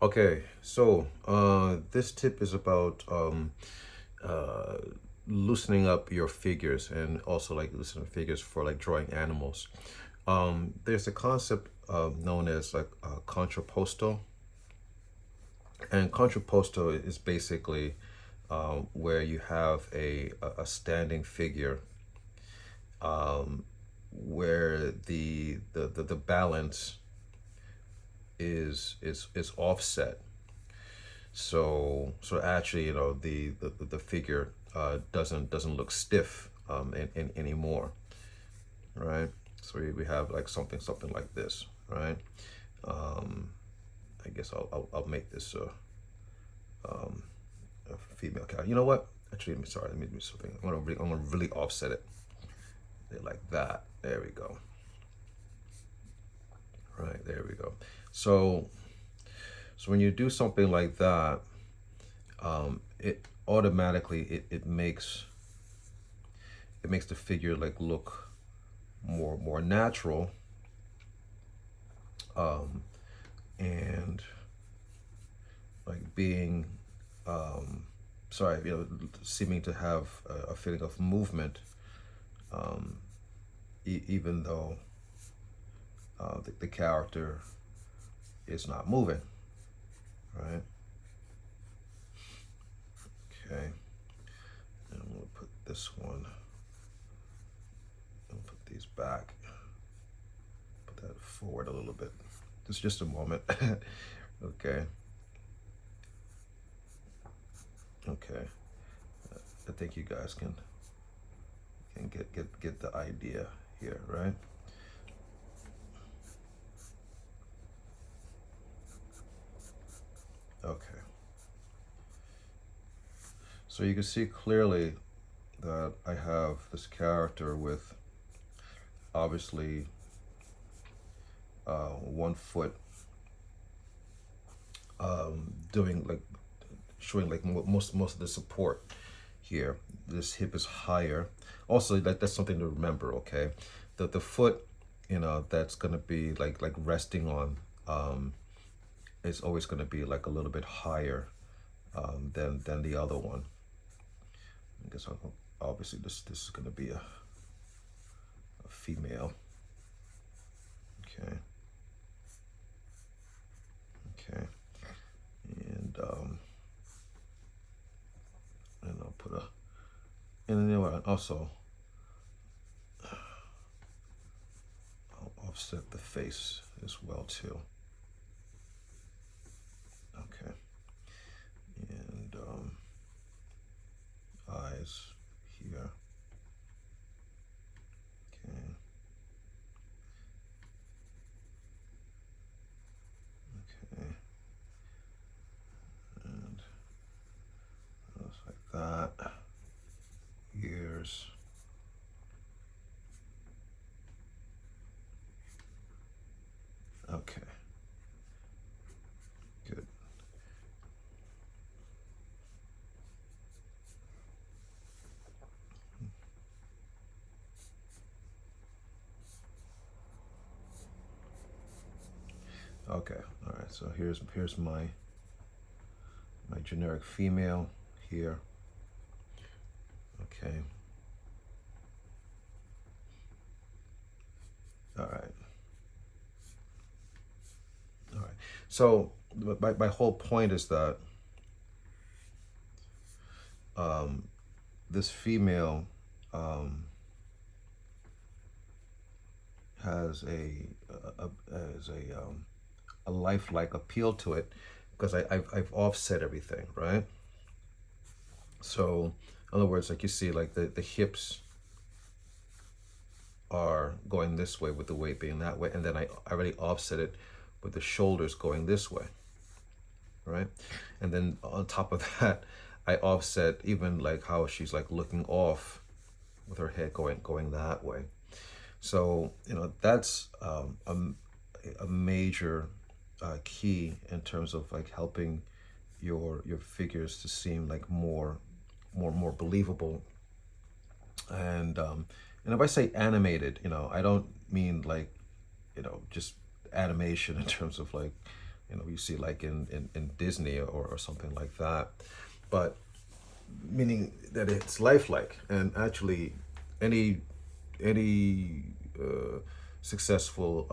Okay, so this tip is about uh, loosening up your figures and also like loosening figures for like drawing animals. There's a concept known as like contrapposto, and contrapposto is basically where you have a standing figure where the balance is offset. So actually, the figure doesn't look stiff anymore, right? So we have like something like this, right? Um, I guess I'll make this a female cat. You know what? Actually, sorry. Let me do something. I'm gonna really offset it. Like that. There we go. Right there we go. So when you do something like that, it automatically it makes the figure like look more natural, and like being sorry, seeming to have a feeling of movement, even though the character is not moving, right? Okay, and we'll put this one, and put these back, put that forward a little bit. Just a moment. Okay. Okay. I think you guys can get the idea here, right? Okay. So you can see clearly that I have this character with obviously 1 foot doing like showing like most of the support here. This hip is higher. Also, like that's something to remember. Okay, the foot, that's gonna be like resting on, is always gonna be like a little bit higher than the other one. I guess obviously this is gonna be a female. Okay. Okay. And I'll put a, and then also I'll offset the face as well too. Okay. And eyes here. Okay. Okay. And just like that. Ears. Okay. Good. Okay. All right. So here's my generic female here. Okay. All right. All right. So my whole point is that this female um, has a lifelike appeal to it because I've offset everything, right? So in other words, like you see, like the hips are going this way with the weight being that way, and then I already offset it with the shoulders going this way, right? And then on top of that, I offset even like how she's like looking off with her head going that way. So that's a major key in terms of like helping your figures to seem like more believable. And if I say animated, I don't mean like just animation in terms of like you know, you see like in Disney or something like that. But meaning that it's lifelike, and actually any any uh, successful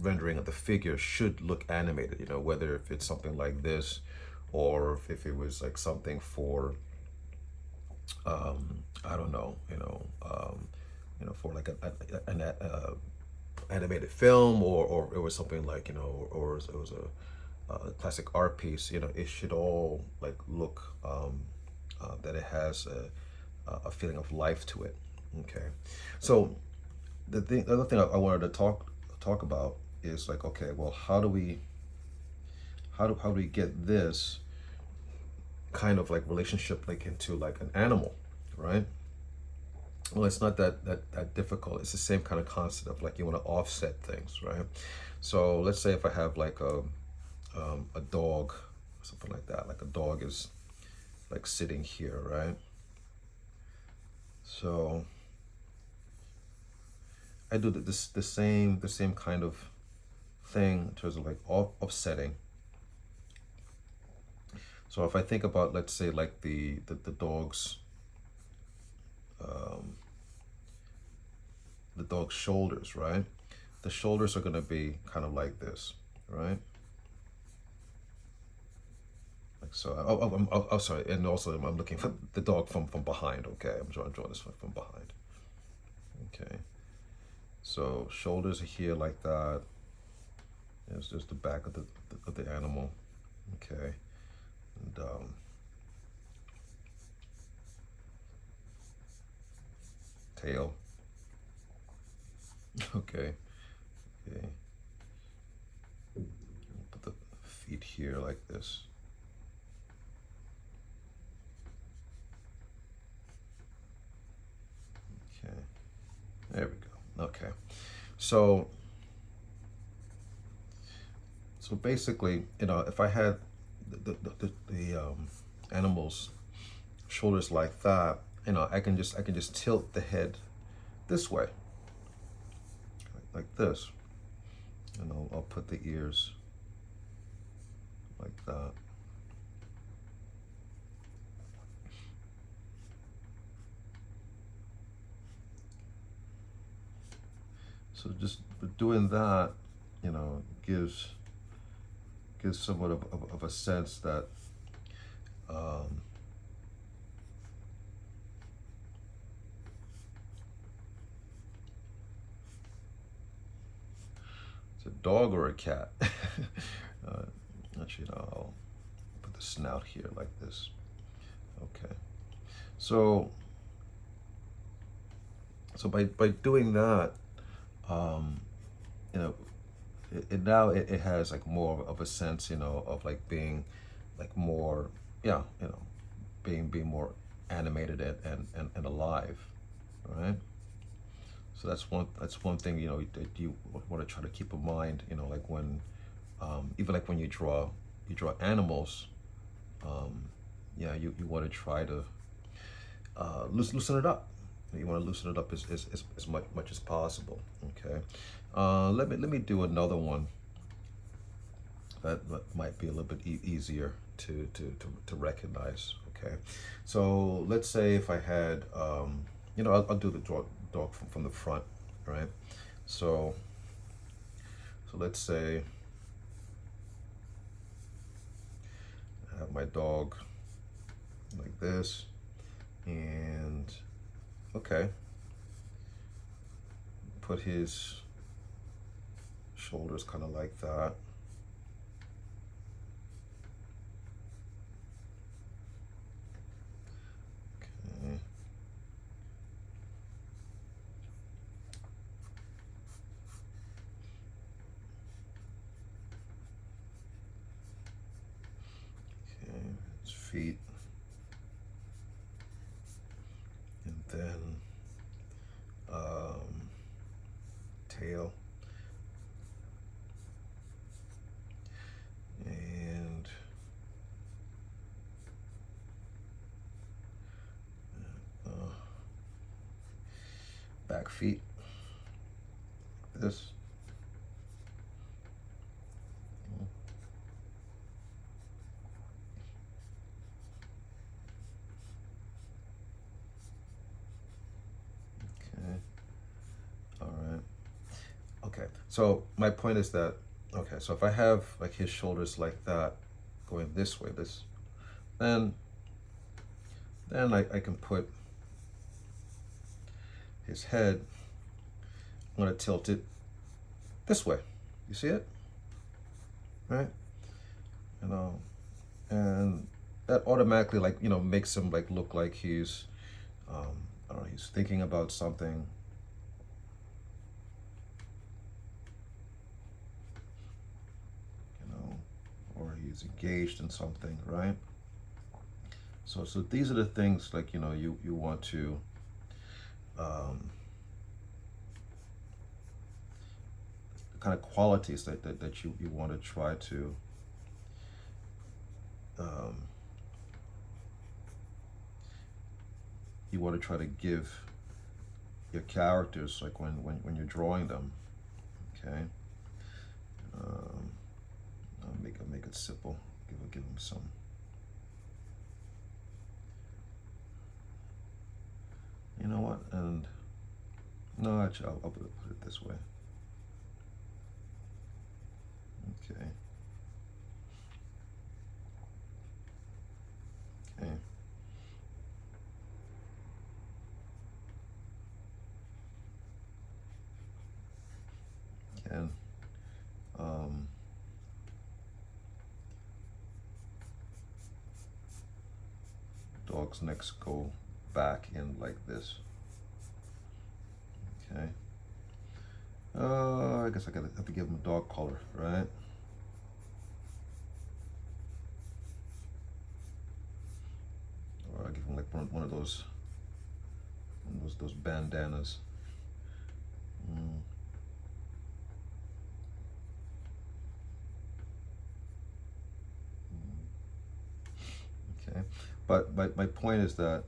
rendering of the figure should look animated, you know, whether if it's something like this or if it was like something for I don't know, you know, for like an animated film, or it was something like, you know, or it was a classic art piece, you know, it should all like look that it has a feeling of life to it. Okay, so the other thing I wanted to talk about is like, okay, well, how do we get this kind of like relationship like into like an animal, right? Well, it's not that difficult. It's the same kind of concept of like you want to offset things, right? So let's say if I have like a dog, something like that. Like a dog is like sitting here, right? So I do the same kind of thing in terms of like offsetting. So if I think about, let's say, like um, the dog's shoulders, right? The shoulders are going to be kind of like this, right? Like so. Oh, sorry. And also, I'm looking for the dog from behind. Okay, I'm drawing this from behind. Okay. So shoulders are here like that. It's just the back of the animal. Okay. And tail. Okay. Okay. Put the feet here like this. Okay. There we go. Okay. So basically, you know, if I had the animal's shoulders like that, you know, I can just tilt the head this way, like this, and I'll put the ears like that. So just doing that, you know, gives somewhat of a sense that um, it's a dog or a cat. Actually, no, I'll put the snout here like this. Okay. So by doing that, um, you know, it has like more of a sense, you know, of like being like more, yeah, you know, being more animated and alive, right? So that's one thing, you know, that you want to try to keep in mind, you know, like when even like when you draw animals, um, yeah, you want to try to loosen it up. You want to loosen it up as much as possible. Okay, let me do another one that might be a little bit easier to recognize. Okay, so let's say if I had, you know, I'll do the dog from the front, right? So let's say I have my dog like this, and okay, put his shoulders kind of like that. Okay. Okay, his feet, and then tail, and uh, back feet. This, So my point is that, okay, so if I have like his shoulders like that, going this way, then I can put his head, I'm gonna tilt it this way. You see it? Right? You know, and that automatically, like, you know, makes him like look like he's, I don't know, he's thinking about something. You know, or he's engaged in something, right? So these are the things, like, you know, you want to, kind of qualities that you want to try to, um, you want to try to give your characters, like when you're drawing them. Okay. I'll make it simple. Give them some. You know what? And no, actually, I'll put it this way. Okay. Okay. And dog's necks go back in like this. Okay. I guess I have to give him a dog collar, right? Or I give him like one of those bandanas. Okay, but my point is that,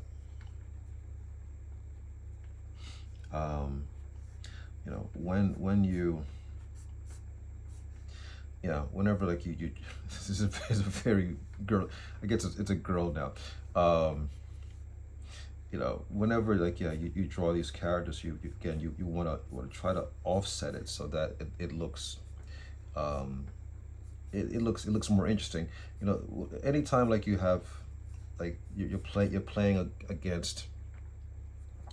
you know, when you, yeah, whenever like you this is a very girl, I guess it's a girl now. You know, whenever like, yeah, you draw these characters, again, you want to try to offset it so that it looks, it looks more interesting. You know, anytime like you have, like you're playing against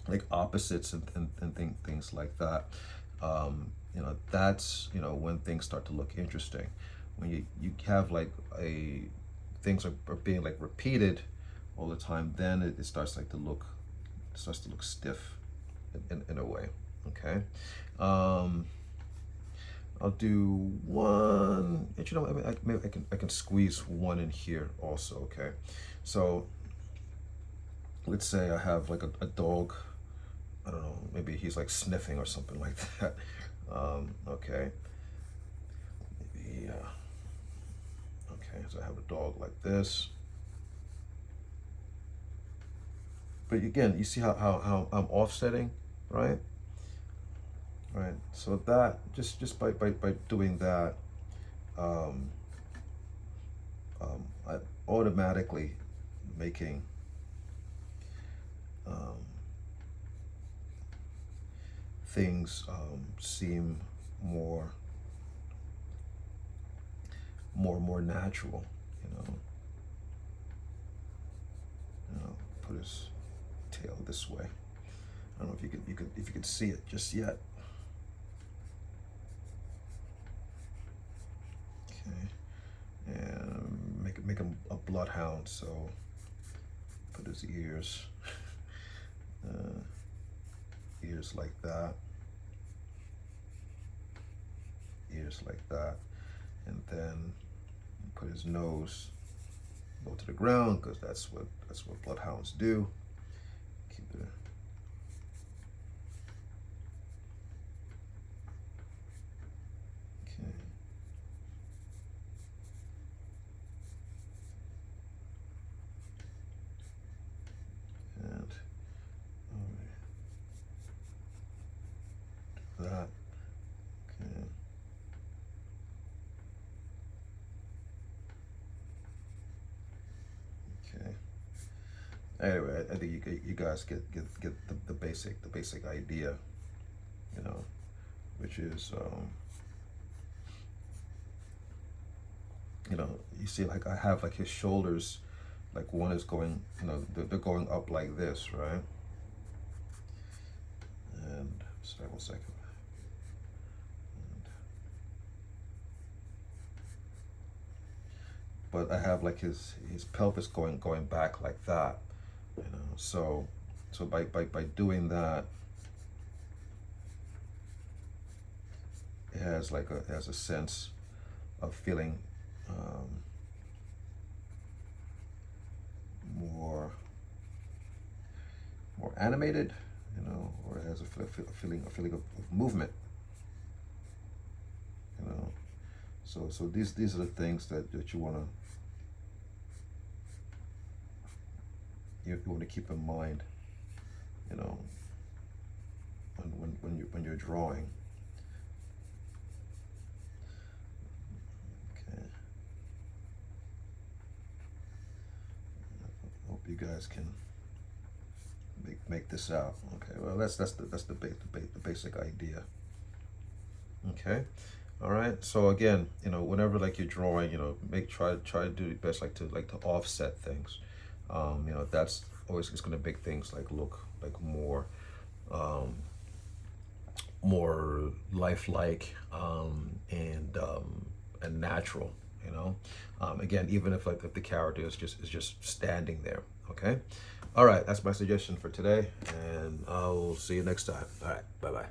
like opposites and things like that. You know, that's, you know, when things start to look interesting. When you have like things are being like repeated all the time, then it starts like to look, stiff in a way. Okay. I'll do one. You know, I mean, maybe I can squeeze one in here also. Okay. So let's say I have like a dog. I don't know, maybe he's like sniffing or something like that. Okay. Maybe, okay, so I have a dog like this. But again, you see how I'm offsetting, right? Right. So that, just by doing that, I automatically making, things seem more natural, you know. You know, put his tail this way. I don't know if you could see it just yet. Okay, and make him a bloodhound. So put his ears, ears like that, ears like that, and then put his nose low to the ground, because that's what bloodhounds do. Keep it. Okay. And that. Okay. Okay. Anyway, I think you guys get the basic idea, you know, which is, you see, like I have like his shoulders, like one is going, they're going up like this, right? And sorry, 1 second. But I have like his pelvis going back like that, So by doing that, it has like a sense of feeling more animated, or it has a feeling of movement, So these are the things that you want to keep in mind, when you're drawing. Okay. I hope you guys can make this out. Okay. Well, that's the basic idea. Okay. All right. So again, whenever like you're drawing, try to do your best, like to offset things. That's always it's going to make things like look like more lifelike, and natural. Again, even if like if the character is just standing there. Okay. All right. That's my suggestion for today, and I'll see you next time. All right. Bye bye.